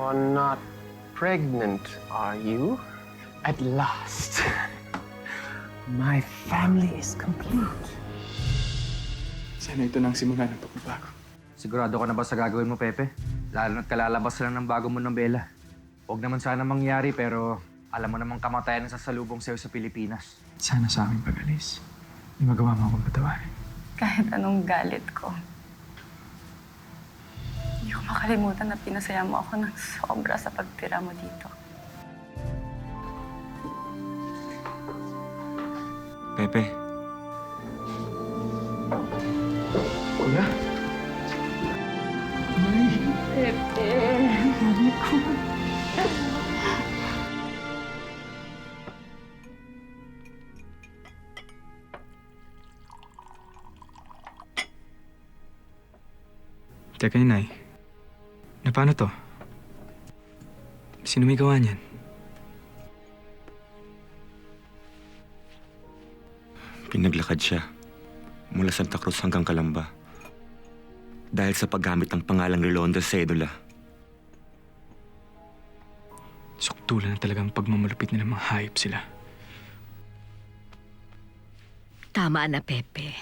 You're not pregnant, are you? At last, my family is complete. Sana ito nang simula ng pagbabago. Sigurado ka na ba sa gagawin mo, Pepe? Lalo na't kalalabas lang ng bago mo ng Bella. Huwag naman sana mangyari pero alam mo namang kamatayan ang sasalubong sa'yo sa Pilipinas. Sana sa aming pag-alis, di magawa mo akong patawarin. Kahit anong galit ko, hindi ko makalimutan na pinasaya mo ako ng sobra sa pagtira mo dito. Pepe. Kuya? Pepe, mami ko. Teka, Inay. Na paano to? Sino may gawa niyan? Pinaglakad siya mula Santa Cruz hanggang Calamba dahil sa paggamit ng pangalang Relondo sa sedula. Suktulan na talagang pagmamalupit nilang mga hayop sila. Tama na, Pepe.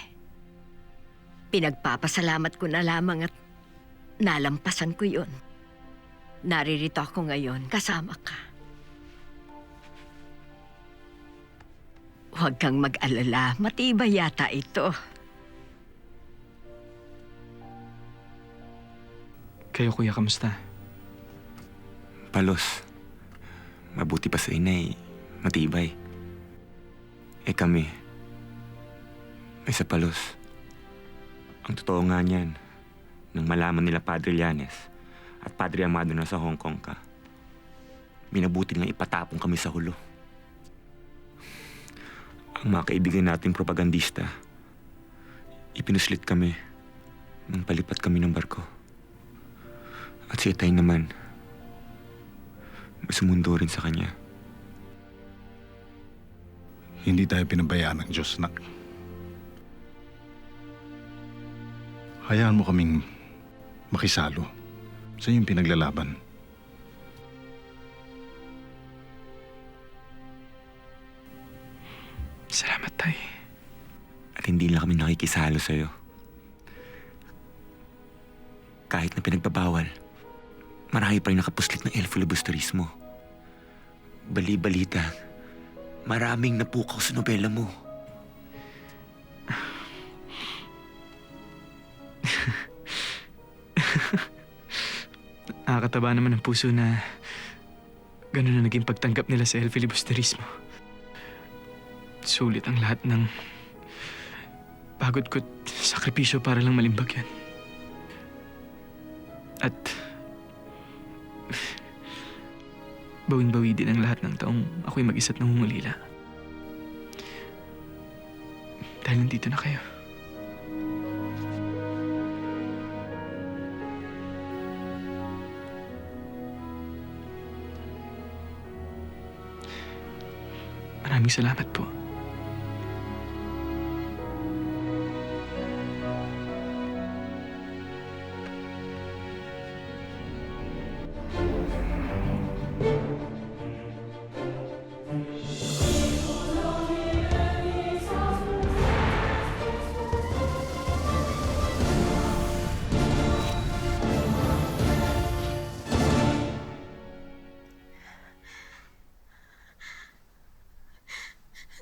Pinagpapasalamat ko na lamang at nalampasan ko yun. Naririto ako ngayon, kasama ka. Huwag kang mag-alala, matibay yata ito. Kayo, Kuya, kamusta? Palos. Mabuti pa sa inay. Matibay. Kami. May sa palos. Ang totoo nga niyan, nang malaman nila Padre Llanes at Padre Amado na sa Hong Kong ka, minabuti nilang ipatapong kami sa hulo. Ang mga kaibigan nating propagandista, ipinuslit kami nang palipat kami ng barko. At si Itay naman, masumundo rin sa kanya. Hindi tayo pinabayaan ng Diyos, nak. Hayaan mo kaming makisalo sa iyong pinaglalaban. Salamat, Tay. At hindi lang kami nakikisalo sa'yo. Kahit na pinagbabawal, marami pa rin nakapuslit ng El Filibusterismo. Bali-balita, maraming napukaw sa nobela mo. Nakakataba naman ang puso na gano'n na naging pagtanggap nila sa El Filibusterismo. Sulit ang lahat ng pagod ko't sakripisyo para lang malimbag yan. At bawing-bawi din ang lahat ng taong ako'y mag-isa't nangungulila. Dahil nandito na kayo. Maraming salamat po.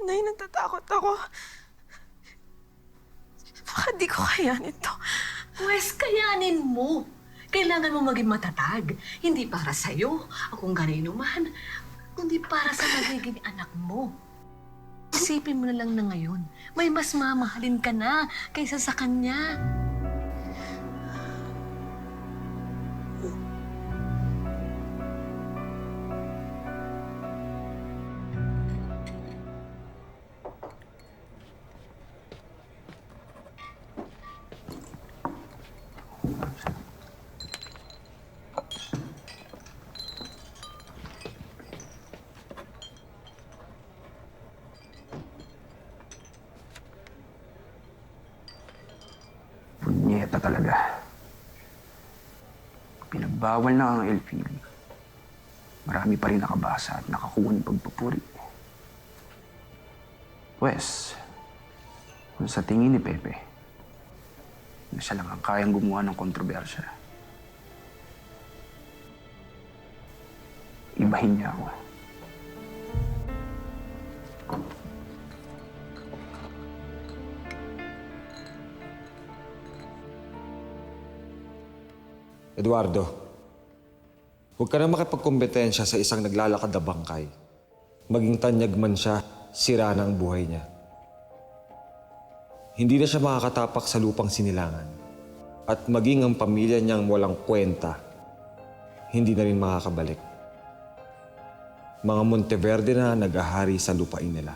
Nay, natatakot ako. Baka di ko kaya nito. Pwes, kayanin mo. Kailangan mo maging matatag. Hindi para sa'yo, o kung kanino man, kundi para sa magiging anak mo. Isipin mo na lang na ngayon, may mas mamahalin ka na kaysa sa kanya. Punyeta talaga. Pinagbawal na ang LPB. marami pa rin nakabasa at nakakuha ng pagpupuri. Pwes, kung sa tingin ni Pepe, na siya lang ang kayang gumawa ng kontrobersya, ibahin niya ako. Eduardo, huwag ka na makipagkompetensya sa isang naglalakad na bangkay. Maging tanyag man siya, sira na ang buhay niya. Hindi na siya makakatapak sa lupang sinilangan. At maging ang pamilya niyang walang kwenta, hindi na rin makakabalik. Mga Monteverde na nag-ahari sa lupain nila.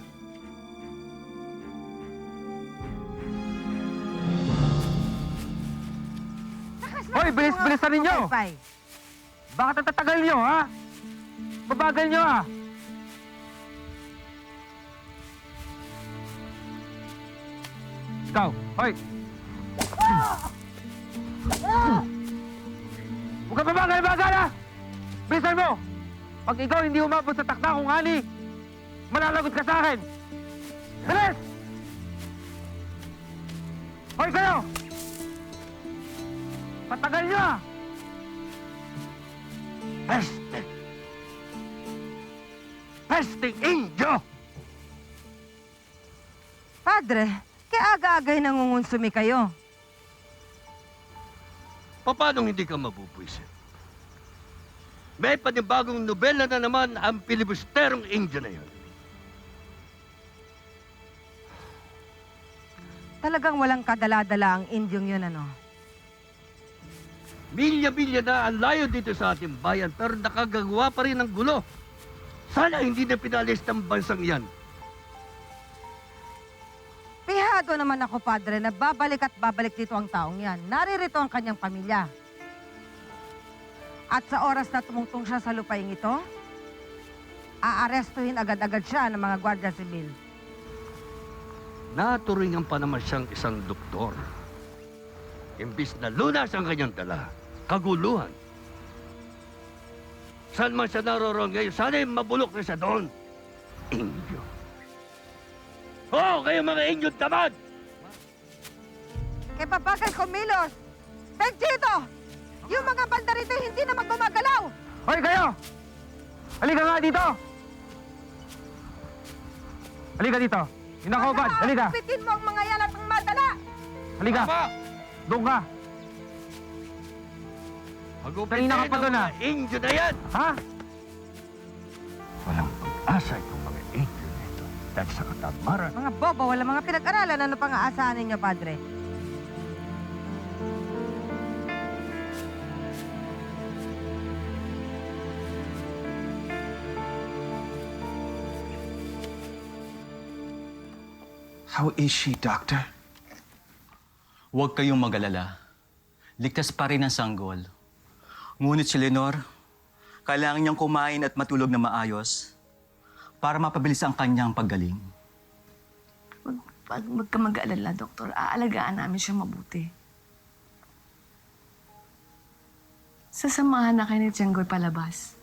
Hoy, bilis-bilisan ninyo! Bakit ang tatagal nyo, ha? Babagal nyo, ha? Ikaw, hoy! Huwag ka babagal, ha? Bilisan mo! Pag ikaw hindi umabot sa takda kung ani, malalagot ka sa akin! Bilis! Hoy, kayo! Patagal nyo, ha? Peste! Peste Indio! Padre, kaya aga-agay nangungunsumi kayo. Paano hindi ka mabubwisit? May panibagong nobela na naman ang pilibusterong Indio na yun. Talagang walang kadala-dala ang Indyong yun, ano? Milya-milya na ang layo dito sa ating bayan pero nakagagawa pa rin ng gulo. Sana hindi na pinalis ng bansang yan. Pihado naman ako, Padre, na babalik at babalik dito ang taong yan. Naririto ang kanyang pamilya. At sa oras na tumungtong siya sa lupaing ito, aarestuhin agad-agad siya ng mga Guardia Civil. Naturingan pa naman siyang isang doktor. Imbis na lunas ang kanyang dala, kaguluhan. Saan man siya naroroon ngayon, sana'y mabulok na siya doon. Indio. Oo, kayo mga Indio tamad! Kaya papagal kumilos! Benchito! Yung mga banda rito hindi naman gumagalaw! Hoy, kayo! Halika nga dito! Halika dito! Hinakobad! Halika! Pitin mo ang mga yan at ang madala! Halika! Doon ka! Magupitin Kanina ka pa ang doon, mga Indio na yan! Ha? Walang pag-asa itong mga Indio na ito. Dahil sa katamaran. Mga bobo, wala mga pinag-aralan. Ano pang aasahan ninyo, Padre? How is she, Doctor? Huwag kayong mag-alala. Ligtas pa rin ang sanggol. Ngunit si Lenore, kailangan niyang kumain at matulog na maayos para mapabilis ang kanyang paggaling. Huwag ka mag-aalala, Doktor. Aalagaan namin siya mabuti. Sasamahan na kayo ni Tianggoy palabas.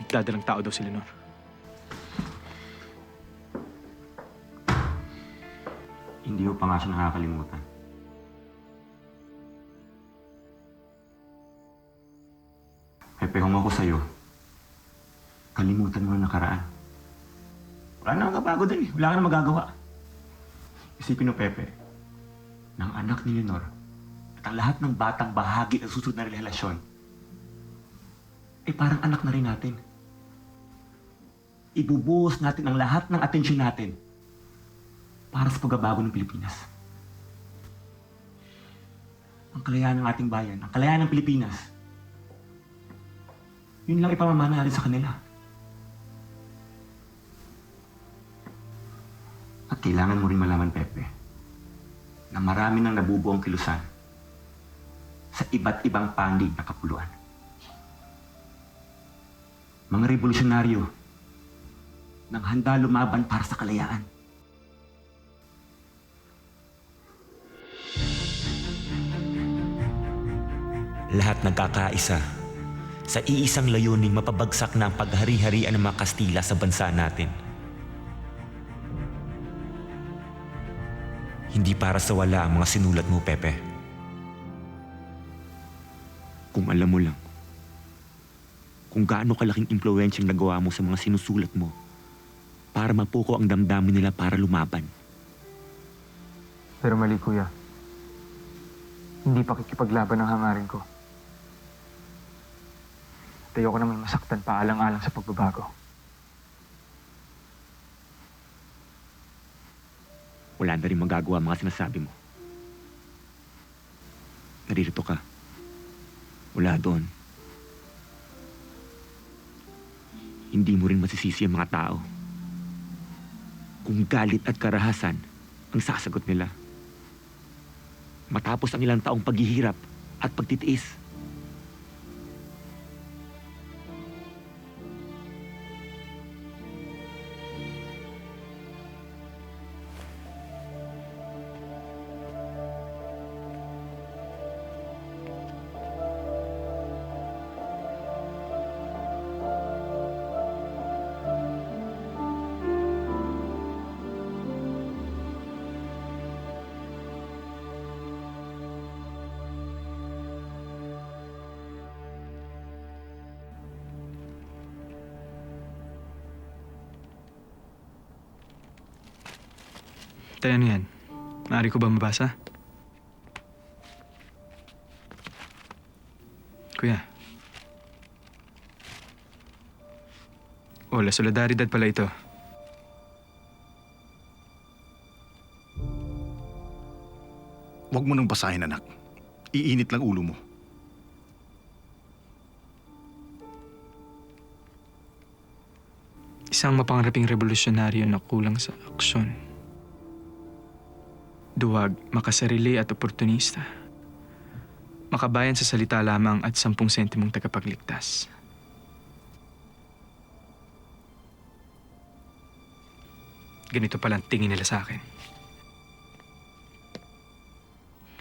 dadalang tao daw si Lenore. Hindi ko pa nga siya nakakalimutan. Pepe, kung ako sa'yo, kalimutan mo na nakaraan. Wala na magbabago din eh. Wala ka na magagawa. Isipin mo, Pepe, ng anak ni Lenore at ang lahat ng batang bahagi ng susunod na relasyon, eh parang anak na rin natin. Ibubuhos natin ang lahat ng atensyon natin para sa pagbabago ng Pilipinas. Ang kalayaan ng ating bayan, ang kalayaan ng Pilipinas, yun lang ipamamana natin sa kanila. At kailangan mo rin malaman, Pepe, na marami nang nabubuong kilusan sa iba't ibang panig na kapuluan. Mga revolusyonaryo nang handa lumaban para sa kalayaan. Lahat nagkakaisa sa iisang layuning mapabagsak na ang paghari-harian ng mga Kastila sa bansa natin. Hindi para sa wala ang mga sinulat mo, Pepe. Kung alam mo lang, kung gaano kalaking impluwensyang nagawa mo sa mga sinusulat mo para mapuko ang damdamin nila para lumaban. Pero mali, Kuya. Hindi pa kikipaglaban ang hangarin ko. At ayoko naman masaktan pa alang-alang sa pagbabago. Wala na rin magagawa ang mga sinasabi mo. Naririto ka. Wala doon. Hindi mo rin masisisi ang mga tao. Kung galit at karahasan ang sasagot nila. Matapos ang ilang taong paghihirap at pagtitiis. Tay, ano yan? Maaari ko ba mabasa? Kuya. La Solidaridad pala ito. Huwag mo nang basahin, anak. Iinit lang ulo mo. Isang mapangaraping revolusyonaryo na kulang sa aksyon. Duwag, makasarili at oportunista. Makabayan sa salita lamang at 10 sentimong tagapagligtas. Ganito palang tingin nila sa akin.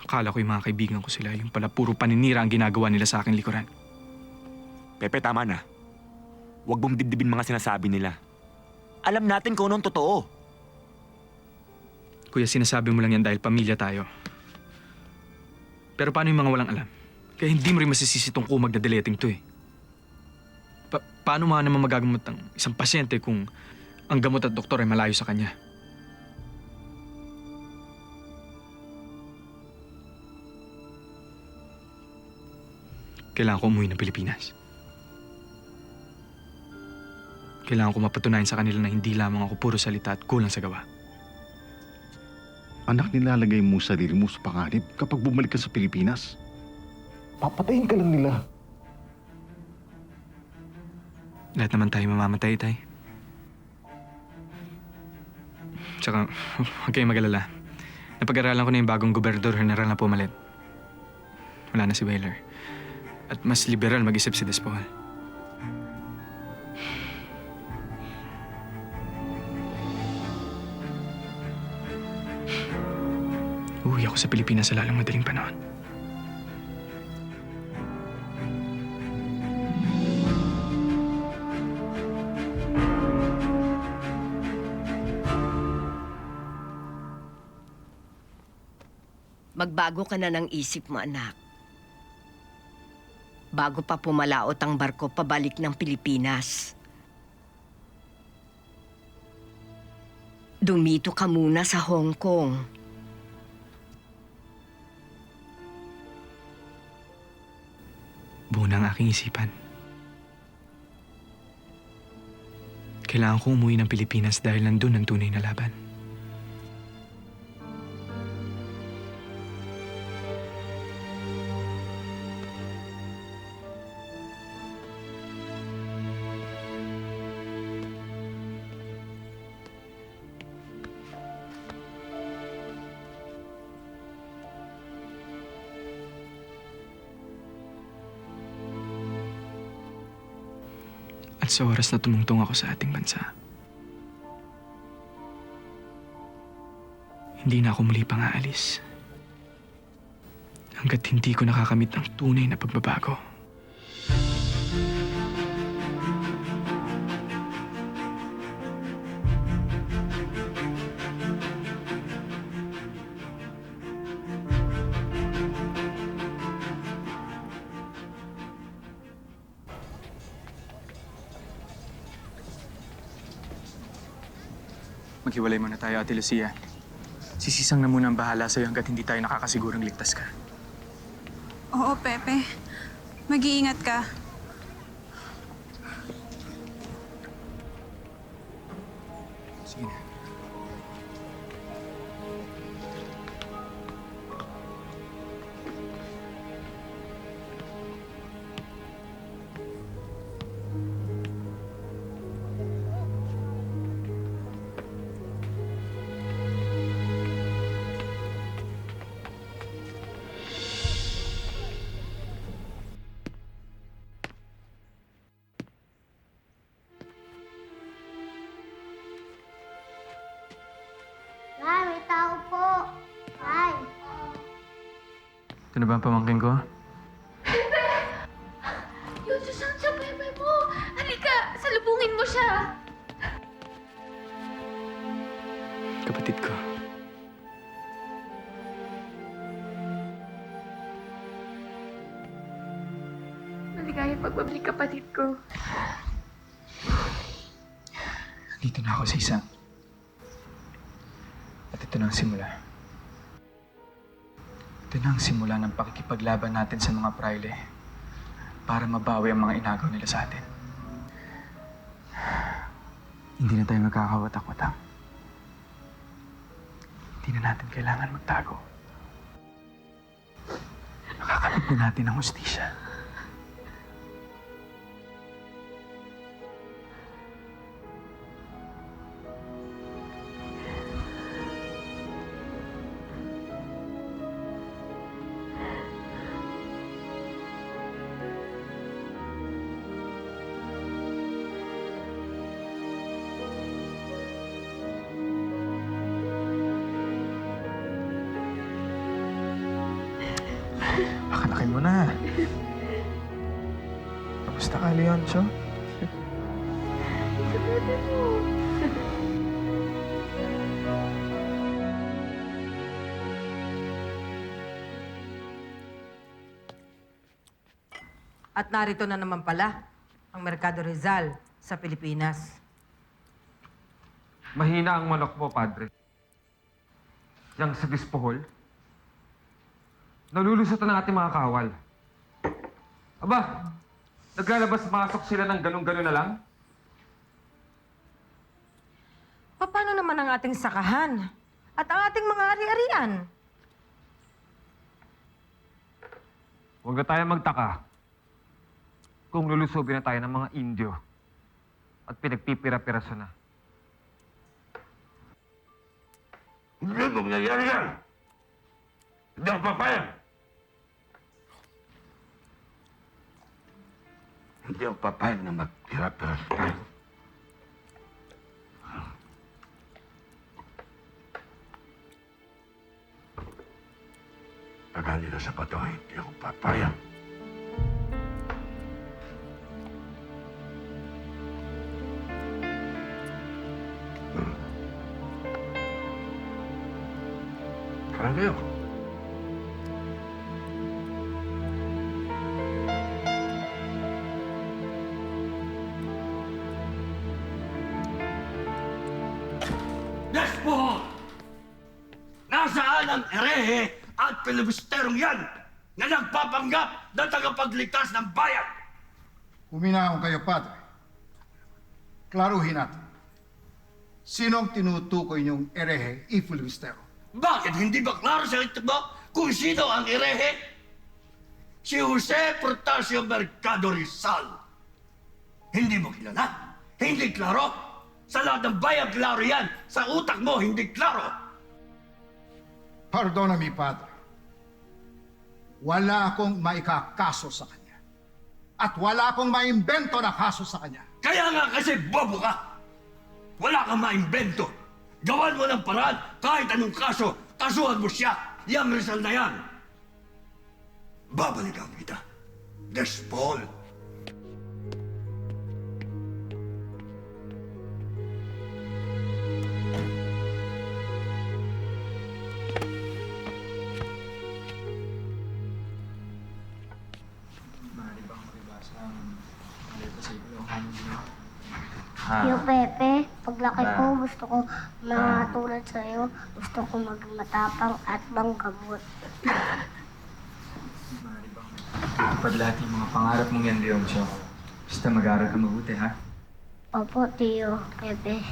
Akala ko yung mga kaibigan ko sila, yung pala puro paninira ang ginagawa nila sa akin likuran. Pepe, tama na. Huwag mong dibdibin mga sinasabi nila. Alam natin kung anong totoo. Kuya, sinasabi mo lang yan dahil pamilya tayo. Pero paano yung mga walang alam? Kaya hindi mo rin masisisi tong kumag na deleting to eh. Paano naman magagamot ng isang pasyente kung ang gamot at doktor ay malayo sa kanya? Kailangan ko umuwi ng Pilipinas. Kailangan ko mapatunayan sa kanila na hindi lamang ako puro salita at kulang sa gawa. Anak, nilalagay mo sarili mo sa panganib kapag bumalik ka sa Pilipinas. Papatayin ka lang nila. Lahat naman tayo mamamatay, Tay. Tsaka, huwag kayong mag-alala. Napag-aralan ko na yung bagong gobernador general na pumalit. Wala na si Wheeler. At mas liberal mag-isip si Despojal. Uuwi ako sa Pilipinas sa lalong madaling panahon. Magbago ka na ng isip mo, anak. Bago pa pumalaot ang barko pabalik ng Pilipinas. Dumito ka muna sa Hong Kong. Buo na ang aking isipan. Kailangan kong umuwi ng Pilipinas dahil nandun ang tunay na laban. At sa oras na tumungtong ako sa ating bansa, hindi na ako muli pang aalis. Hanggat hindi ko nakakamit ang tunay na pagbabago. Maghiwalay muna tayo, Ate Lucia. Sisisang na muna ang bahala sa'yo hanggat hindi tayo nakakasigurong ligtas ka. Oo, Pepe. Mag-iingat ka. Sige na. Nay, may tao po. Nay. Ito na ba ang pamangkin ko? Yung susang sa bebe mo. Halika, salubungin mo siya. Kapatid ko. Maligayang pagbabalik kapatid ko. Dito na ako sa isang. At ito na ang simula. Ito na ang simula ng pakikipaglaban natin sa mga praile para mabawi ang mga inagaw nila sa atin. Hindi na tayo magkakawatak-watak. Hindi na natin kailangan magtago. Nakakamit na natin ang hustisya. Pakalaki mo na. Kamusta ka, Leoncio? Sa bebe mo. At narito na naman pala ang Mercado Rizal sa Pilipinas. Mahina ang manok mo, Padre. Yang sa Dispohol, nalulusot na ng ating mga kawal. Aba, naglalabas-masok sila ng ganun-ganun na lang? Paano naman ang ating sakahan? At ang ating mga ari-arian? Huwag na tayo magtaka kung lulusubin na tayo ng mga Indyo at pinagpipira-piraso na. Hindi mangyayari yan! Hindi ako papayag! Hindi ako papayag na magtira-pira tayo. Tagal nila sa bato, hindi ako papayag. Kaya kayo. Despot! Nasaan ang erehe at pilibusterong yan na nagpapanggap na tagapagligtas ng bayan? Huminahon kayo, Padre. Klaruhin natin. Sino ang tinutukoy niyong erehe y filibustero? Bakit hindi ba klaro sa ito mo kung sino ang erehe? Si Jose Portasio Mercado Rizal. Hindi mo kilala? Hindi klaro? Sa lahat ng bayan, klaro yan. Sa utak mo, hindi klaro. Pardonami, Padre. Wala akong maikakaso sa kanya. At wala akong maimbento na kaso sa kanya. Kaya nga kasi bobo ka. Wala kang maimbento. Gawan mo ng paraan kahit anong kaso, kasuhan mo siya. Yang Rizal na yan. Babalikan kita. Despol. Yo, Pepe, paglaki ko, gusto ko matulad sa'yo. Gusto ko maging matapang at manggamot. Dapat lahat yung mga pangarap mong yan, Leoncio. Basta mag-aaral ka mabuti, ha? Opo, Tio, Pepe.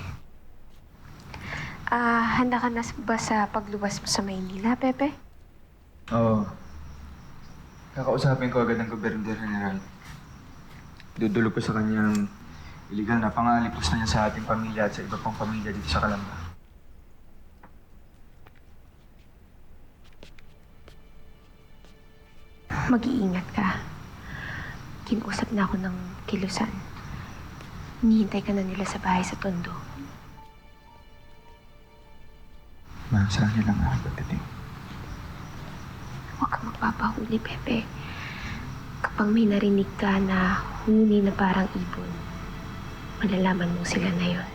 Handa ka na ba sa pagluwas mo sa Maynila, Pepe? Oo. Kakausapin ko agad ang Gobernador General. Dudulog ko sa kanyang illegal na pangalipos na niya sa ating pamilya at sa iba pang pamilya dito sa Calamba. Mag-iingat ka. Kinusap na ako ng kilusan. Hinihintay ka na nila sa bahay sa Tondo. Saan niya lang ako pagdating? Huwag kang magpapahuli, Pepe. Kapag may narinig ka na huni na parang ibon, malalaman mo sila na yon.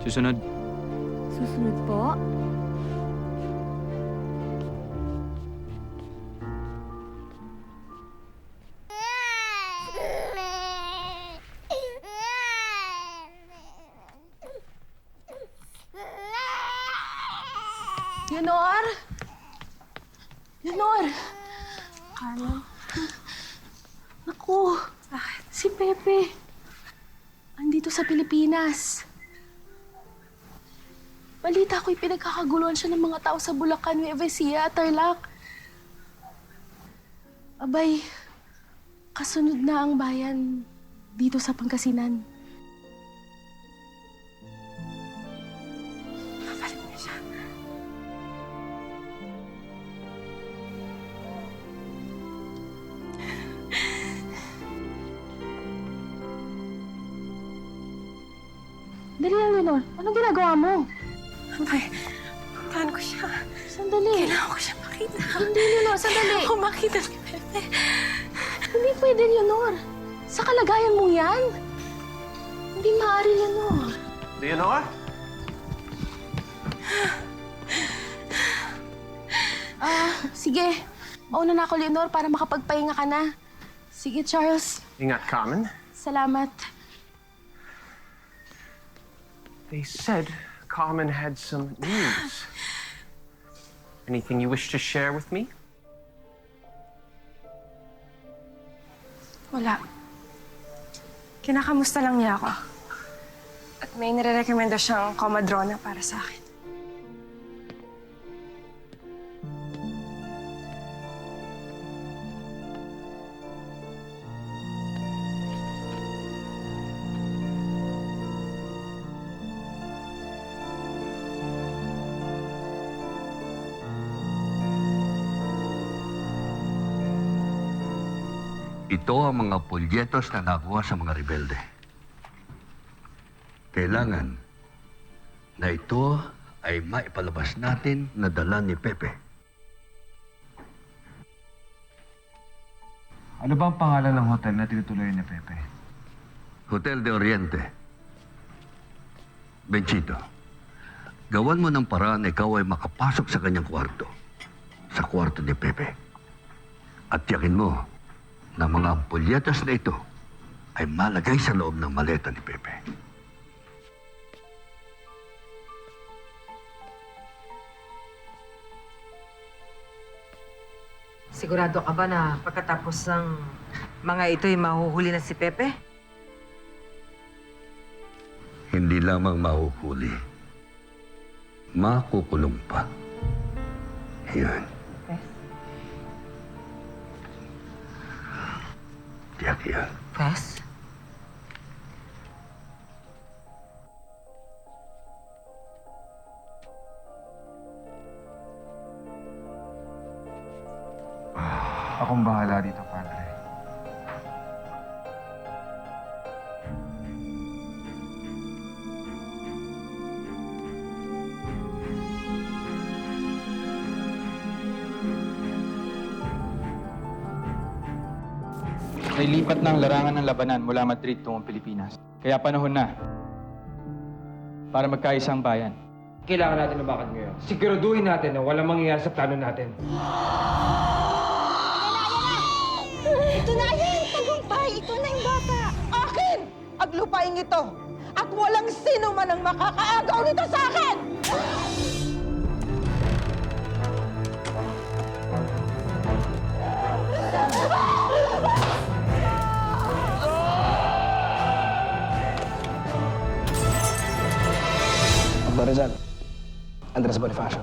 Susunod. Susunod po? Leonor! Leonor! Carla? Naku, si Pepe. Andito sa Pilipinas. Balita ko'y pinagkakaguluhan siya ng mga tao sa Bulacan, Nueva Ecija at Tarlac. Abay, kasunod na ang bayan dito sa Pangasinan. Mabalik na siya. Dali lang, Leonor. Anong ginagawa mo? Abay, puntahan ko siya. Sandali. Kailangan ko siya makita. Hindi, Leonor. Sandali. Kailangan ko makita si Pepe. Hindi pwede, Leonor. Sa kalagayan mo yan. Hindi maaari, Leonor. Leonor? Sige. Mauna na ako, Leonor, para makapagpahinga ka na. Sige, Charles. Ingat, Carmen. Salamat. They said Carmen had some news. Anything you wish to share with me? Wala. Kinakamusta lang niya ako. At may nire-recommenda siyang comadrona para sa akin. Ito ang mga polyetos na nakuha sa mga rebelde. Kailangan na ito ay maipalabas natin na dala ni Pepe. Ano ba ang pangalan ng hotel na tinutuloy ni Pepe? Hotel de Oriente. Benchito. gawan mo ng paraan na ikaw ay makapasok sa kanyang kwarto. Sa kwarto ni Pepe. At tiyakin mo na mga ampulyetas na ito ay malagay sa loob ng maleta ni Pepe. Sigurado ka ba na pagkatapos ng mga ito'y mahuhuli na si Pepe? Hindi lamang mahuhuli. Makukulong pa. Yan. Tiyak yan. Pes? Akong bahala dito, Padre. Nailipat na ang larangan ng labanan mula Madrid tungong Pilipinas. Kaya panahon na para magkaisang bayan. Kailangan natin lumakad ngayon. Siguraduhin natin na walang mangyayari sa plano natin. Ito na yan! Tagumpay! Ito na yung bata! Akin! Ang lupaing ito! At walang sino man ang makakaagaw nito sa akin! Rizal, Andres Bonifacio.